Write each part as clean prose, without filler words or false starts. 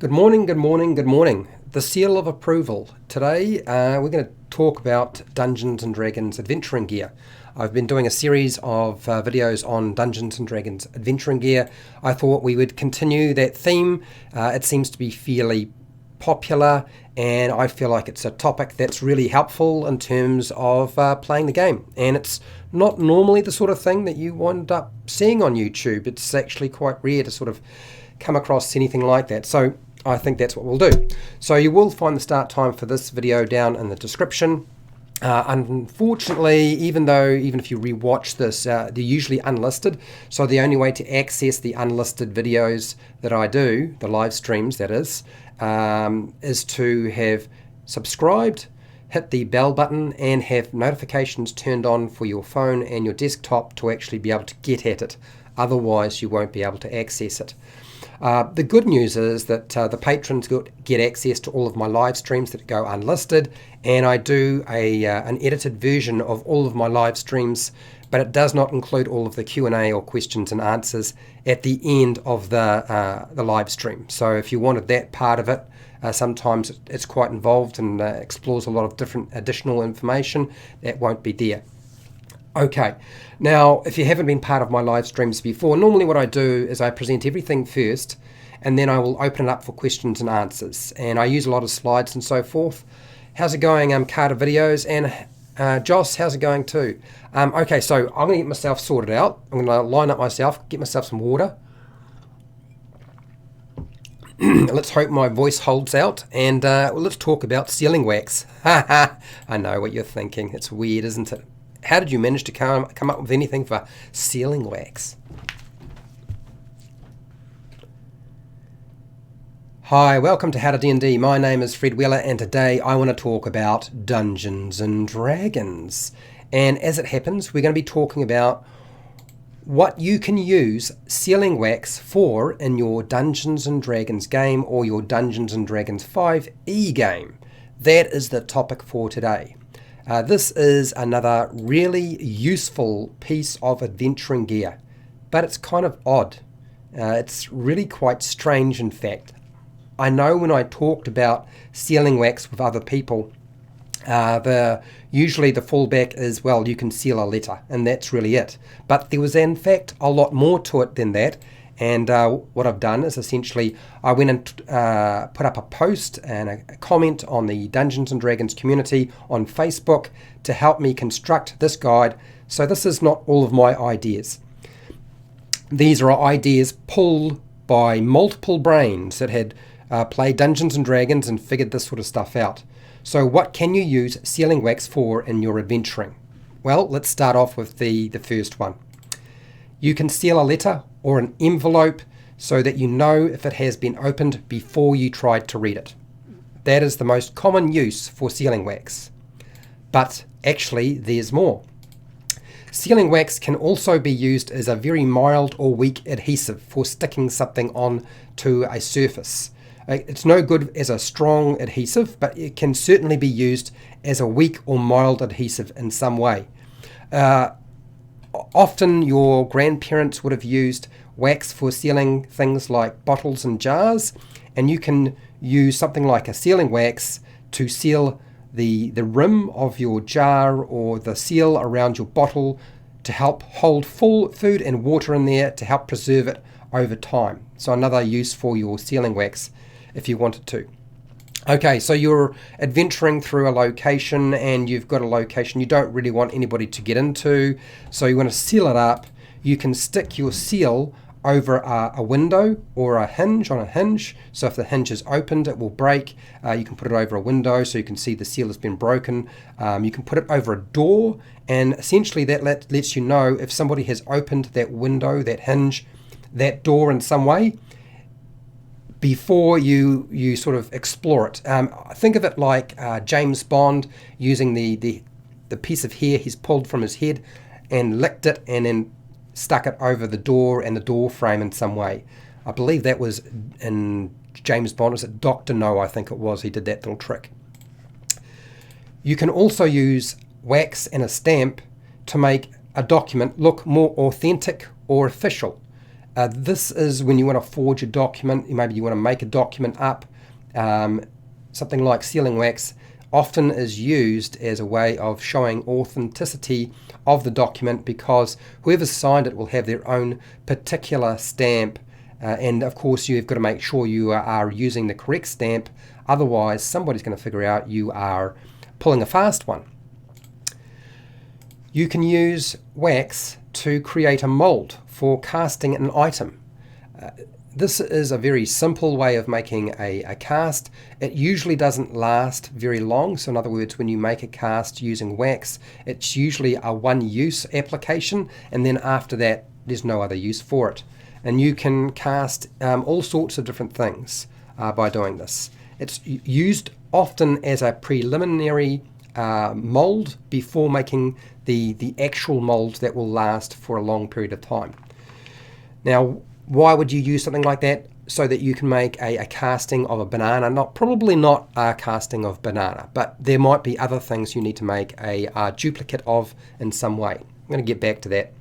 Good morning, good morning, good morning. The seal of approval. Today we're going to talk about Dungeons & Dragons adventuring gear. I've been doing a series of videos on Dungeons & Dragons adventuring gear. I thought we would continue that theme. It seems to be fairly popular and I feel like it's a topic that's really helpful in terms of playing the game. And it's not normally the sort of thing that you wind up seeing on YouTube. It's actually quite rare to sort of come across anything like that. So I think that's what we'll do. So you will find the start time for this video down in the description. Unfortunately, even if you rewatch this, they're usually unlisted. So the only way to access the unlisted videos that I do, the live streams that is to have subscribed, hit the bell button and have notifications turned on for your phone and your desktop to actually be able to get at it. Otherwise, you won't be able to access it. The good news is that the patrons get access to all of my live streams that go unlisted, and I do an edited version of all of my live streams, but it does not include all of the Q&A or questions and answers at the end of the live stream. So if you wanted that part of it, sometimes it's quite involved and explores a lot of different additional information that won't be there. Okay, now if you haven't been part of my live streams before, normally what I do is I present everything first and then I will open it up for questions and answers, and I use a lot of slides and so forth. How's it going, Carter Videos? And Joss, how's it going too? Okay, so I'm going to get myself sorted out. I'm going to line up myself, get myself some water. Let's hope my voice holds out, and let's talk about sealing wax. I know what you're thinking. It's weird, isn't it? How did you manage to come up with anything for sealing wax? Hi, welcome to HowtoDandD. My name is Fred Weller, and today I want to talk about Dungeons & Dragons. And as it happens, we're going to be talking about what you can use sealing wax for in your Dungeons & Dragons game or your Dungeons & Dragons 5e game. That is the topic for today. This is another really useful piece of adventuring gear, but it's kind of odd. It's really quite strange, in fact. I know when I talked about sealing wax with other people, usually the fallback is, well, you can seal a letter, and that's really it. But there was, in fact, a lot more to it than that. And what I've done is essentially I went and put up a post and a comment on the Dungeons & Dragons community on Facebook to help me construct this guide. So this is not all of my ideas. These are ideas pulled by multiple brains that had played Dungeons & Dragons and figured this sort of stuff out. So what can you use sealing wax for in your adventuring? Well, let's start off with the first one. You can seal a letter or an envelope so that you know if it has been opened before you tried to read it. That is the most common use for sealing wax. But actually, there's more. Sealing wax can also be used as a very mild or weak adhesive for sticking something on to a surface. It's no good as a strong adhesive, but it can certainly be used as a weak or mild adhesive in some way. Often your grandparents would have used wax for sealing things like bottles and jars, and you can use something like a sealing wax to seal the rim of your jar or the seal around your bottle to help hold full food and water in there to help preserve it over time. So another use for your sealing wax if you wanted to. Okay, so you're adventuring through a location and you've got a location you don't really want anybody to get into, so you want to seal it up. You can stick your seal over a window or a hinge on a hinge, so if the hinge is opened it will break. You can put it over a window so you can see the seal has been broken. You can put it over a door, and essentially that lets you know if somebody has opened that window, that hinge, that door in some way before you sort of explore it. Think of it like James Bond using the piece of hair he's pulled from his head and licked it and then stuck it over the door and the door frame in some way. I believe that was in James Bond. Was it Dr. No, I think it was. He did that little trick. You can also use wax and a stamp to make a document look more authentic or official. This is when you want to forge a document. Maybe you want to make a document up. Something like sealing wax often is used as a way of showing authenticity of the document, because whoever signed it will have their own particular stamp, and of course you've got to make sure you are using the correct stamp, otherwise somebody's going to figure out you are pulling a fast one. You can use wax to create a mold for casting an item. This is a very simple way of making a cast. It usually doesn't last very long. So in other words, when you make a cast using wax, it's usually a one-use application, and then after that there's no other use for it. And you can cast all sorts of different things by doing this. It's used often as a preliminary mold before making the actual mold that will last for a long period of time. Now, why would you use something like that? So that you can make a casting of a banana. Probably not a casting of banana, but there might be other things you need to make a duplicate of in some way. I'm going to get back to that.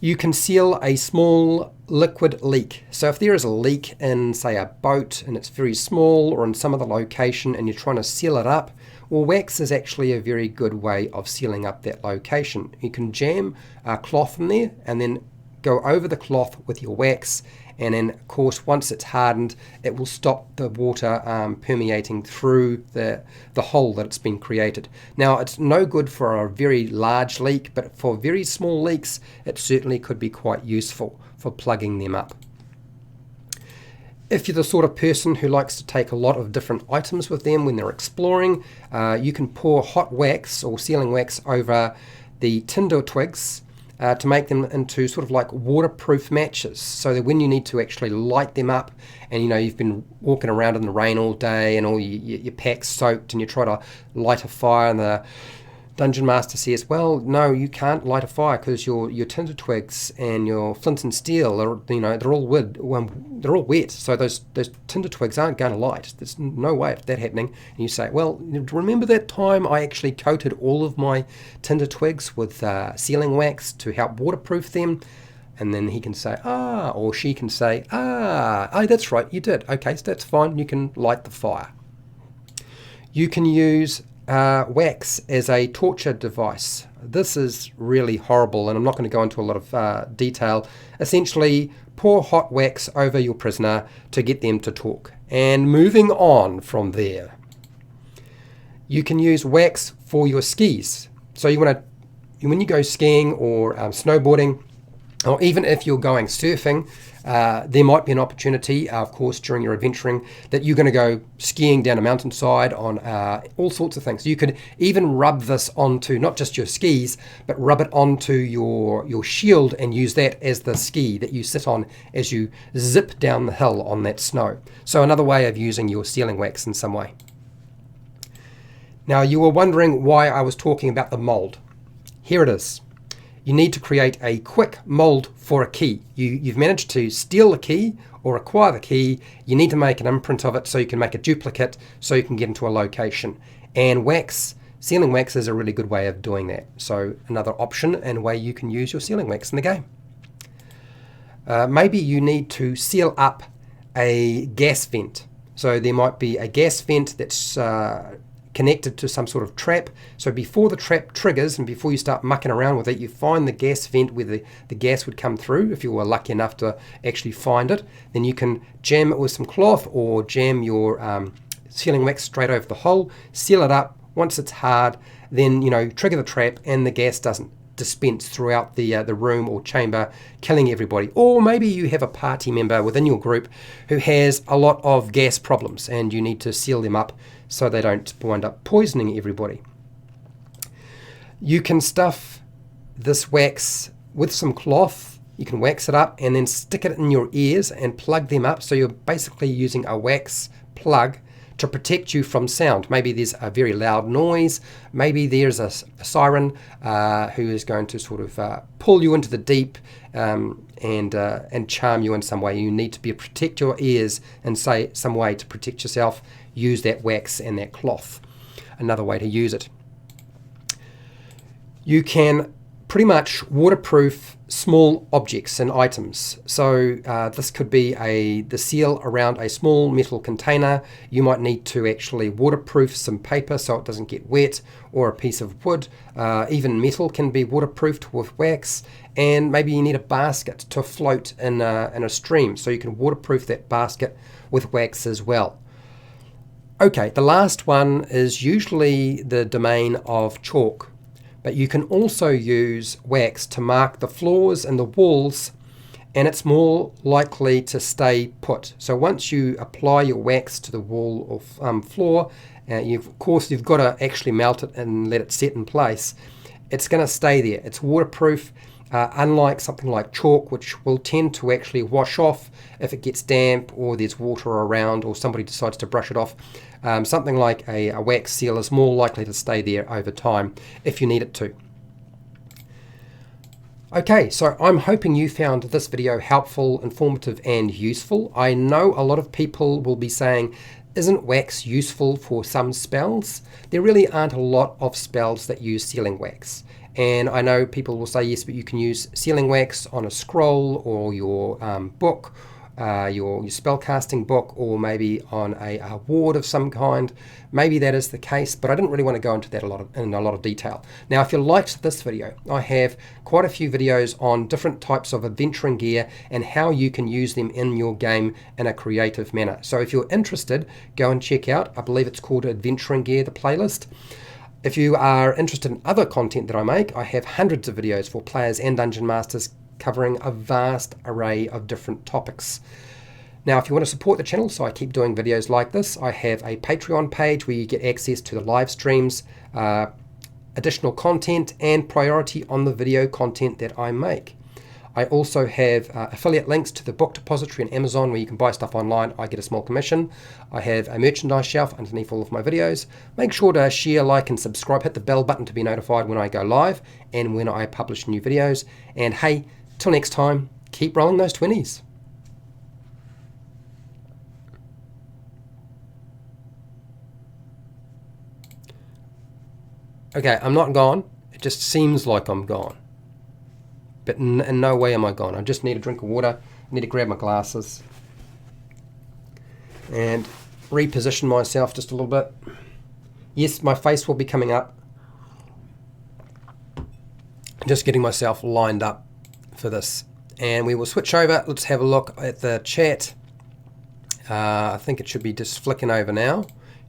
You can seal a small liquid leak. So if there is a leak in, say, a boat, and it's very small, or in some other location, and you're trying to seal it up, well, wax is actually a very good way of sealing up that location. You can jam a cloth in there and then go over the cloth with your wax, and then of course once it's hardened it will stop the water permeating through the hole that it's been created. Now, it's no good for a very large leak, but for very small leaks it certainly could be quite useful for plugging them up. If you're the sort of person who likes to take a lot of different items with them when they're exploring, you can pour hot wax or sealing wax over the tinder twigs to make them into sort of like waterproof matches, so that when you need to actually light them up, and you've been walking around in the rain all day and all your pack's soaked, and you try to light a fire, and the Dungeon Master says, well, no, you can't light a fire because your tinder twigs and your flint and steel are, they're all wood, they're all wet, so those tinder twigs aren't going to light. There's no way of that happening. And you say, well, remember that time I actually coated all of my tinder twigs with sealing wax to help waterproof them? And then he can say, or she can say, oh, that's right, you did. Okay, so that's fine. You can light the fire. You can use wax as a torture device. This is really horrible, and I'm not going to go into a lot of detail. Essentially, pour hot wax over your prisoner to get them to talk. And moving on from there, you can use wax for your skis. So when you go skiing or snowboarding, or even if you're going surfing, there might be an opportunity, of course, during your adventuring, that you're going to go skiing down a mountainside on all sorts of things. You could even rub this onto not just your skis, but rub it onto your shield and use that as the ski that you sit on as you zip down the hill on that snow. So another way of using your sealing wax in some way. Now, you were wondering why I was talking about the mold. Here it is. You need to create a quick mold for a key. You've managed to steal the key or acquire the key. You need to make an imprint of it so you can make a duplicate so you can get into a location. And wax, sealing wax, is a really good way of doing that. So another option and way you can use your sealing wax in the game. Maybe you need to seal up a gas vent. So there might be a gas vent that's connected to some sort of trap. So before the trap triggers and before you start mucking around with it, you find the gas vent where the gas would come through. If you were lucky enough to actually find it, then you can jam it with some cloth or jam your sealing wax straight over the hole, seal it up. Once it's hard, then trigger the trap and the gas doesn't dispense throughout the room or chamber, killing everybody. Or maybe you have a party member within your group who has a lot of gas problems and you need to seal them up so they don't wind up poisoning everybody. You can stuff this wax with some cloth. You can wax it up and then stick it in your ears and plug them up. So you're basically using a wax plug to protect you from sound. Maybe there's a very loud noise. Maybe there's a siren who is going to sort of pull you into the deep and charm you in some way. You need to protect your ears in some way to protect yourself. Use that wax and that cloth. Another way to use it. You can pretty much waterproof small objects and items. So this could be the seal around a small metal container. You might need to actually waterproof some paper so it doesn't get wet, or a piece of wood. Even metal can be waterproofed with wax, and maybe you need a basket to float in a stream, so you can waterproof that basket with wax as well. Okay, the last one is usually the domain of chalk. But you can also use wax to mark the floors and the walls, and it's more likely to stay put. So once you apply your wax to the wall or floor, of course you've got to actually melt it and let it set in place. It's going to stay there. It's waterproof, unlike something like chalk, which will tend to actually wash off if it gets damp or there's water around or somebody decides to brush it off. Something like a wax seal is more likely to stay there over time if you need it to. Okay, so I'm hoping you found this video helpful, informative and useful. I know a lot of people will be saying, isn't wax useful for some spells? There really aren't a lot of spells that use sealing wax. And I know people will say, yes, but you can use sealing wax on a scroll or your book, your spellcasting book, or maybe on a ward of some kind. Maybe that is the case, but I didn't really want to go into that in a lot of detail. Now, if you liked this video, I have quite a few videos on different types of adventuring gear and how you can use them in your game in a creative manner. So if you're interested, go and check out, I believe it's called Adventuring Gear, the playlist. If you are interested in other content that I make, I have hundreds of videos for players and dungeon masters covering a vast array of different topics. Now, if you want to support the channel so I keep doing videos like this, I have a Patreon page where you get access to the live streams, additional content, and priority on the video content that I make. I also have affiliate links to the book depository and Amazon where you can buy stuff online. I get a small commission. I have a merchandise shelf underneath all of my videos. Make sure to share, like, and subscribe. Hit the bell button to be notified when I go live and when I publish new videos. And hey, till next time, keep rolling those 20s. Okay, I'm not gone. It just seems like I'm gone. But in no way am I gone. I just need a drink of water. I need to grab my glasses and reposition myself just a little bit. Yes, my face will be coming up. Just getting myself lined up for this. And we will switch over. Let's have a look at the chat. I think it should be just flicking over now.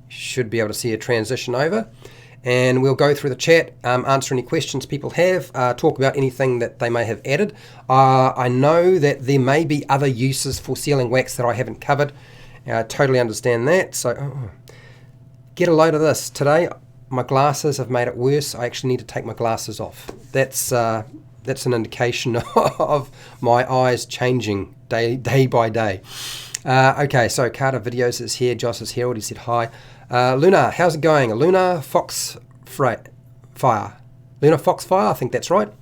You should be able to see a transition over. And we'll go through the chat, answer any questions people have, talk about anything that they may have added. I know that there may be other uses for sealing wax that I haven't covered. I totally understand that. So get a load of this. Today, my glasses have made it worse. I actually need to take my glasses off. That's an indication of my eyes changing day by day. Okay, so Carter Videos is here. Joss is here. Already said hi. Luna, how's it going? Luna Foxfire. Luna Foxfire, I think that's right.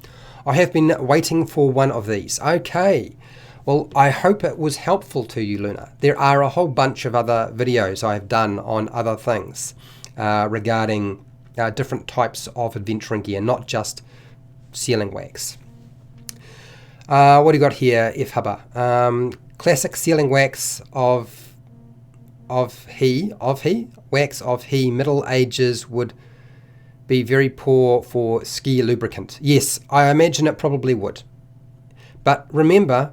I have been waiting for one of these. Okay. Well, I hope it was helpful to you, Luna. There are a whole bunch of other videos I've done on other things regarding different types of adventuring gear, not just sealing wax. What do you got here, F. Hubba? Classic sealing wax wax of he Middle Ages would be very poor for ski lubricant. Yes, I imagine it probably would. But remember,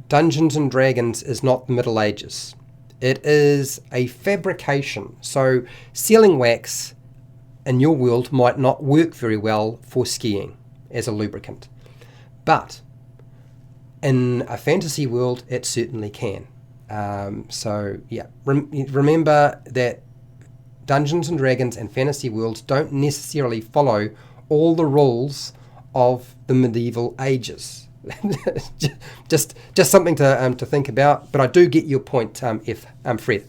Dungeons and Dragons is not the Middle Ages. It is a fabrication. So sealing wax in your world might not work very well for skiing as a lubricant. But in a fantasy world, it certainly can. So yeah, remember that Dungeons and Dragons and fantasy worlds don't necessarily follow all the rules of the medieval ages. just something to think about. But I do get your point, Fred.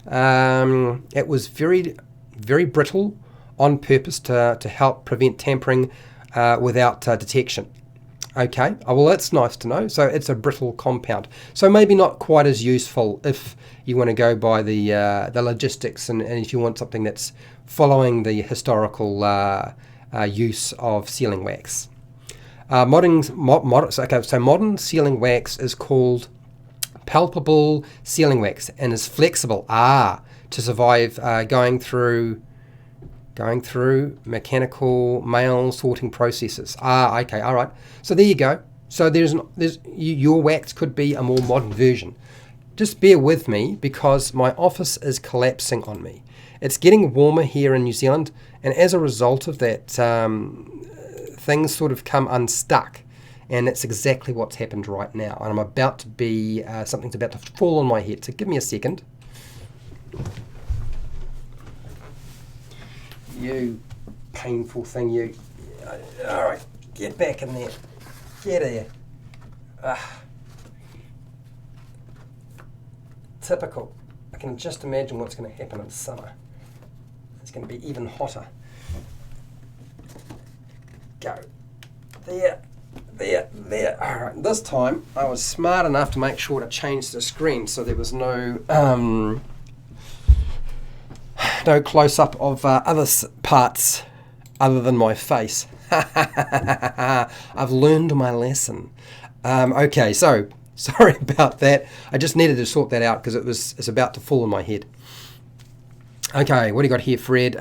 It was very, very brittle on purpose to help prevent tampering without detection. Okay, well that's nice to know. So it's a brittle compound. So maybe not quite as useful if you want to go by the logistics and if you want something that's following the historical use of sealing wax. So modern sealing wax is called palpable sealing wax and is flexible to survive going through mechanical mail sorting processes. Okay, all right. So there you go. So your wax could be a more modern version. Just bear with me because my office is collapsing on me. It's getting warmer here in New Zealand, and as a result of that, things sort of come unstuck, and that's exactly what's happened right now. And I'm about to be something's about to fall on my head. So give me a second. You painful thing, you. All right, get back in there. Get here. Typical. I can just imagine what's going to happen in summer. It's going to be even hotter. Go. There. All right, this time I was smart enough to make sure to change the screen so there was no close-up of other parts other than my face. I've learned my lesson. Okay, so sorry about that. I just needed to sort that out because it's about to fall on my head. Okay, what do you got here, Fred?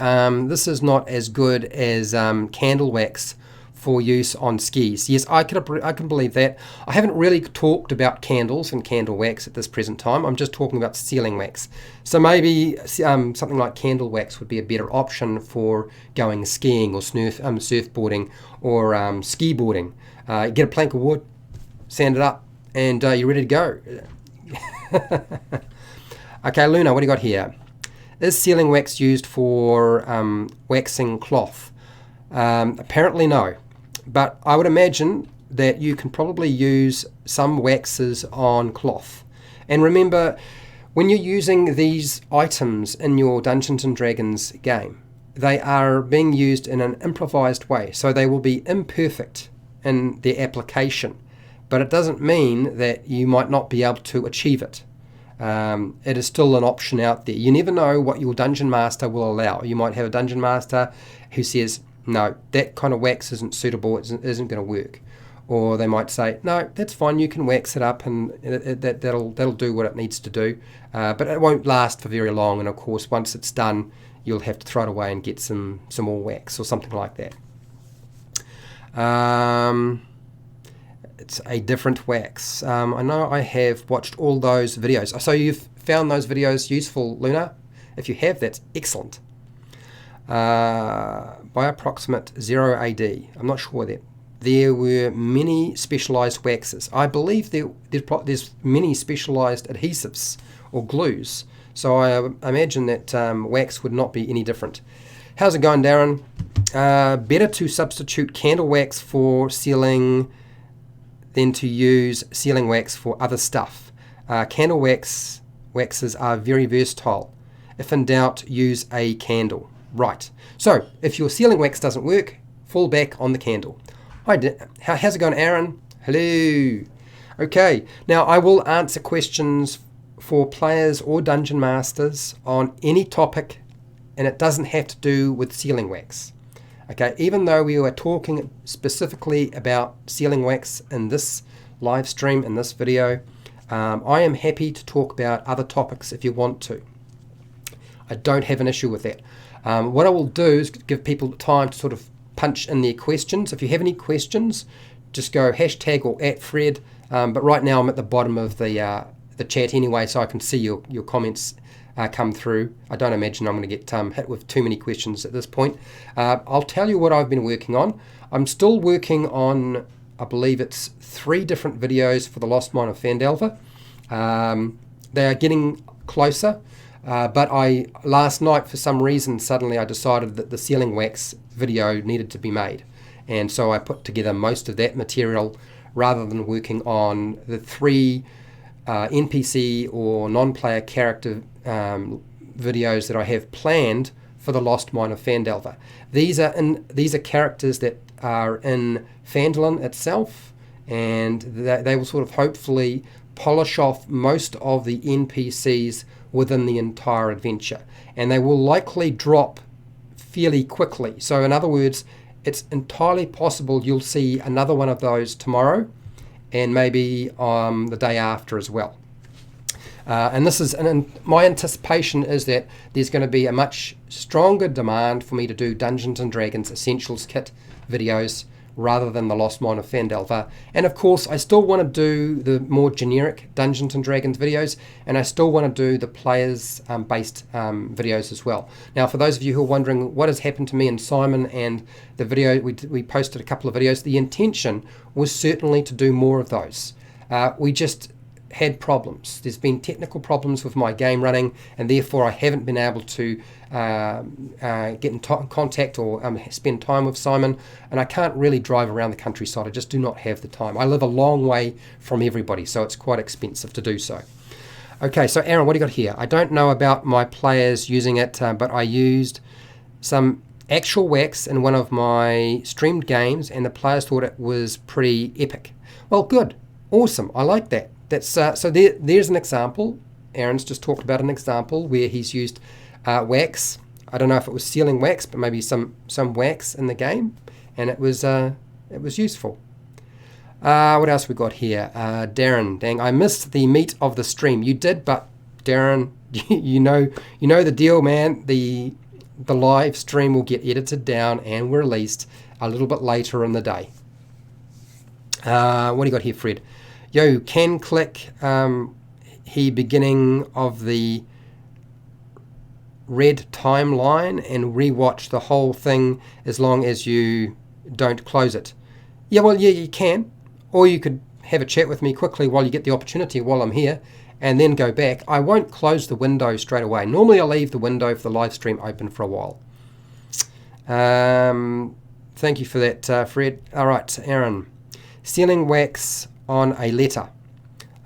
This is not as good as candle wax for use on skis. Yes, I can believe that. I haven't really talked about candles and candle wax at this present time. I'm just talking about sealing wax. So maybe something like candle wax would be a better option for going skiing or surfboarding or ski boarding. Get a plank of wood, sand it up, and you're ready to go. Okay, Luna, what do you got here? Is sealing wax used for waxing cloth? Apparently no. But I would imagine that you can probably use some waxes on cloth. And remember, when you're using these items in your Dungeons & Dragons game, they are being used in an improvised way. So they will be imperfect in their application. But it doesn't mean that you might not be able to achieve it. It is still an option out there. You never know what your Dungeon Master will allow. You might have a Dungeon Master who says, no, that kind of wax isn't suitable, it isn't going to work. Or they might say, no, that's fine, you can wax it up and that'll do what it needs to do. But it won't last for very long, and of course once it's done, you'll have to throw it away and get some more wax or something like that. It's a different wax. I know I have watched all those videos. So you've found those videos useful, Luna? If you have, that's excellent. By approximate 0 AD, I'm not sure that, there were many specialised waxes. I believe there's many specialised adhesives or glues. So I imagine that wax would not be any different. How's it going, Darren? Better to substitute candle wax for sealing than to use sealing wax for other stuff. Candle waxes are very versatile. If in doubt, use a candle. Right. So if your sealing wax doesn't work, fall back on the candle. How's it going, Aaron? Hello. Okay. Now I will answer questions for players or dungeon masters on any topic, and it doesn't have to do with sealing wax. Okay, even though we were talking specifically about sealing wax in this live stream, in this video, I am happy to talk about other topics if you want to. I don't have an issue with that. What I will do is give people time to sort of punch in their questions. If you have any questions, just go hashtag or @Fred. But right now I'm at the bottom of the chat anyway, so I can see your comments come through. I don't imagine I'm going to get hit with too many questions at this point. I'll tell you what I've been working on. I'm still working on, I believe it's 3 different videos for the Lost Mine of Phandelver. They are getting closer, but last night for some reason suddenly I decided that the sealing wax video needed to be made, and so I put together most of that material rather than working on the 3 NPC or non-player character videos that I have planned for the Lost Mine of Phandelver. These are characters that are in Phandalin itself, and they will sort of hopefully polish off most of the NPCs within the entire adventure, and they will likely drop fairly quickly. So in other words, it's entirely possible you'll see another one of those tomorrow, and maybe the day after as well. And my anticipation is that there's going to be a much stronger demand for me to do Dungeons and Dragons Essentials Kit videos rather than the Lost Mine of Phandelver. And of course, I still want to do the more generic Dungeons and Dragons videos, and I still want to do the players based videos as well. Now, for those of you who are wondering what has happened to me and Simon and the video, we posted a couple of videos. The intention was certainly to do more of those. We just had problems. There's been technical problems with my game running, and therefore I haven't been able to get in contact or spend time with Simon, and I can't really drive around the countryside. I just do not have the time. I live a long way from everybody, so it's quite expensive to do so. Okay, so Aaron, what do you got here? I don't know about my players using it, but I used some actual wax in one of my streamed games, and the players thought it was pretty epic. Well, good. Awesome. I like that. That's so there's an example. Aaron's just talked about an example where he's used wax. I don't know if it was sealing wax, but maybe some wax in the game, and it was useful. What else we got here? Darren, dang, I missed the meat of the stream. You did, but Darren, you know the deal, man. The live stream will get edited down and released a little bit later in the day. What do you got here, Fred? Yo, can click beginning of the red timeline and rewatch the whole thing as long as you don't close it. Yeah, well, yeah, you can. Or you could have a chat with me quickly while you get the opportunity while I'm here, and then go back. I won't close the window straight away. Normally I'll leave the window for the live stream open for a while. Thank you for that, Fred. All right, Aaron. Sealing wax on a letter.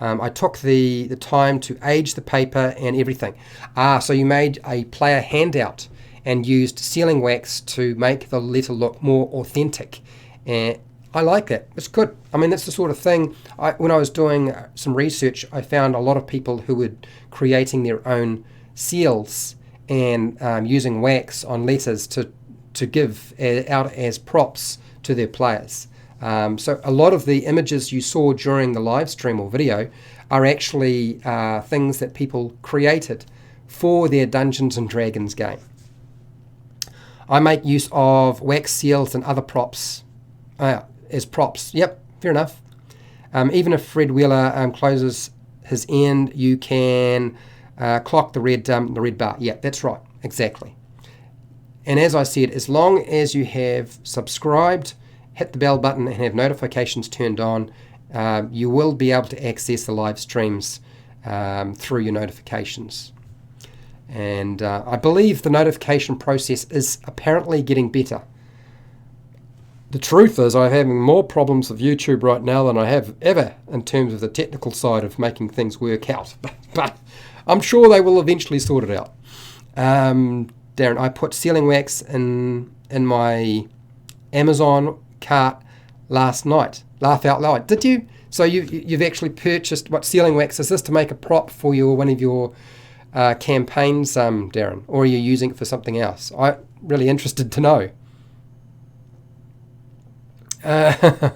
I took the time to age the paper and everything. So you made a player handout and used sealing wax to make the letter look more authentic. And I like that. It's good. I mean, that's the sort of thing, when I was doing some research, I found a lot of people who were creating their own seals and using wax on letters to give out as props to their players. So a lot of the images you saw during the live stream or video are actually things that people created for their Dungeons and Dragons game. I make use of wax seals and other props as props. Yep, fair enough. Even if Fred Wheeler closes his end, you can clock the red bar. Yeah, that's right, exactly. And as I said, as long as you have subscribed, hit the bell button and have notifications turned on, you will be able to access the live streams through your notifications. And I believe the notification process is apparently getting better. The truth is I'm having more problems with YouTube right now than I have ever in terms of the technical side of making things work out. But I'm sure they will eventually sort it out. Darren, I put sealing wax in my Amazon cart last night. Laugh out loud. Did you? So you've actually purchased, what sealing wax is this, to make a prop for one of your campaigns, Darren, or are you using it for something else? I'm really interested to know. Dear.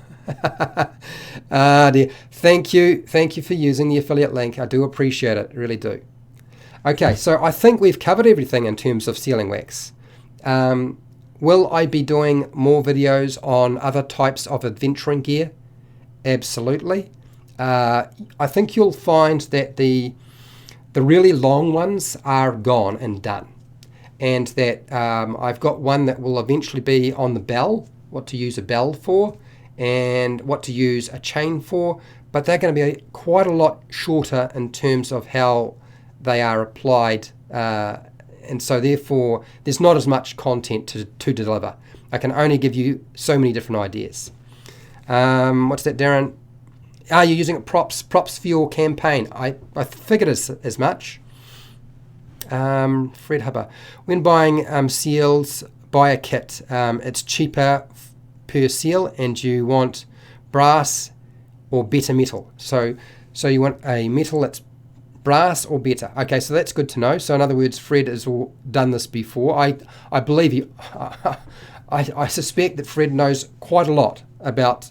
Thank you for using the affiliate link. I do appreciate it, really do. Okay, so I think we've covered everything in terms of sealing wax. Will I be doing more videos on other types of adventuring gear? Absolutely. I think you'll find that the really long ones are gone and done, and that I've got one that will eventually be on the bell, what to use a bell for and what to use a chain for, but they're going to be quite a lot shorter in terms of how they are applied, and so therefore there's not as much content to deliver. I can only give you so many different ideas. What's that, Darren? Are you using props for your campaign? I figured as much. Fred Hubber, when buying seals, buy a kit. It's cheaper per seal, and you want brass or better metal. So you want a metal that's brass or better. Okay, so that's good to know. So in other words, Fred has done this before. I believe you. I suspect that Fred knows quite a lot about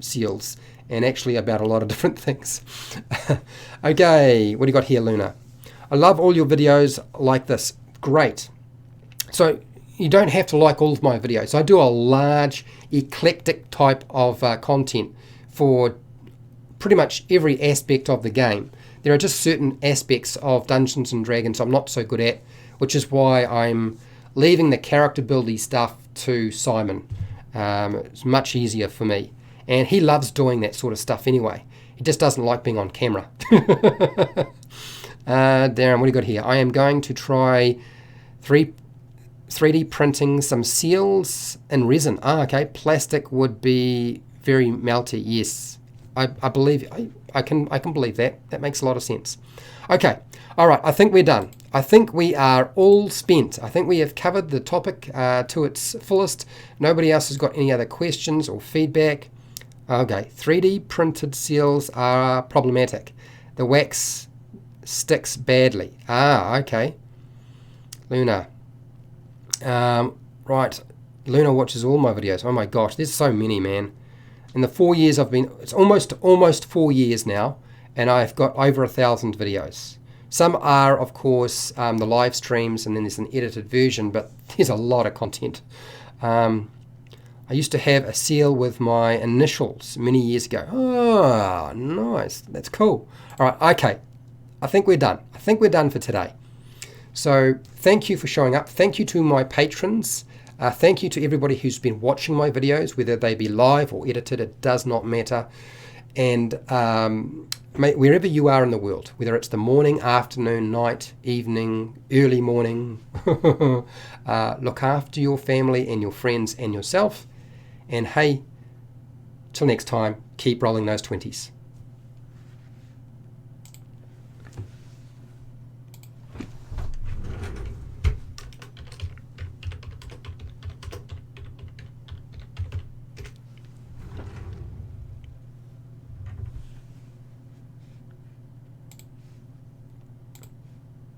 seals, and actually about a lot of different things. Okay, what do you got here, Luna? I love all your videos like this. Great. So you don't have to like all of my videos. I do a large, eclectic type of content for pretty much every aspect of the game. There are just certain aspects of Dungeons and Dragons I'm not so good at, which is why I'm leaving the character buildy stuff to Simon. It's much easier for me. And he loves doing that sort of stuff anyway. He just doesn't like being on camera. Darren, what do you got here? I am going to try 3D printing some seals in resin. Okay. Plastic would be very melty. Yes. I believe I can believe that. That makes a lot of sense. Okay. All right. I think we're done. I think we are all spent. I think we have covered the topic to its fullest. Nobody else has got any other questions or feedback. Okay. 3D printed seals are problematic. The wax sticks badly. Okay. Luna. Right. Luna watches all my videos. Oh my gosh. There's so many, man. In the 4 years I've been, it's almost 4 years now, and I've got over 1,000 videos. Some are, of course, the live streams, and then there's an edited version, but there's a lot of content. I used to have a seal with my initials many years ago. Oh, nice. That's cool. All right, okay. I think we're done. I think we're done for today. So thank you for showing up. Thank you to my patrons. Thank you to everybody who's been watching my videos, whether they be live or edited, it does not matter. And wherever you are in the world, whether it's the morning, afternoon, night, evening, early morning, look after your family and your friends and yourself. And hey, till next time, keep rolling those 20s.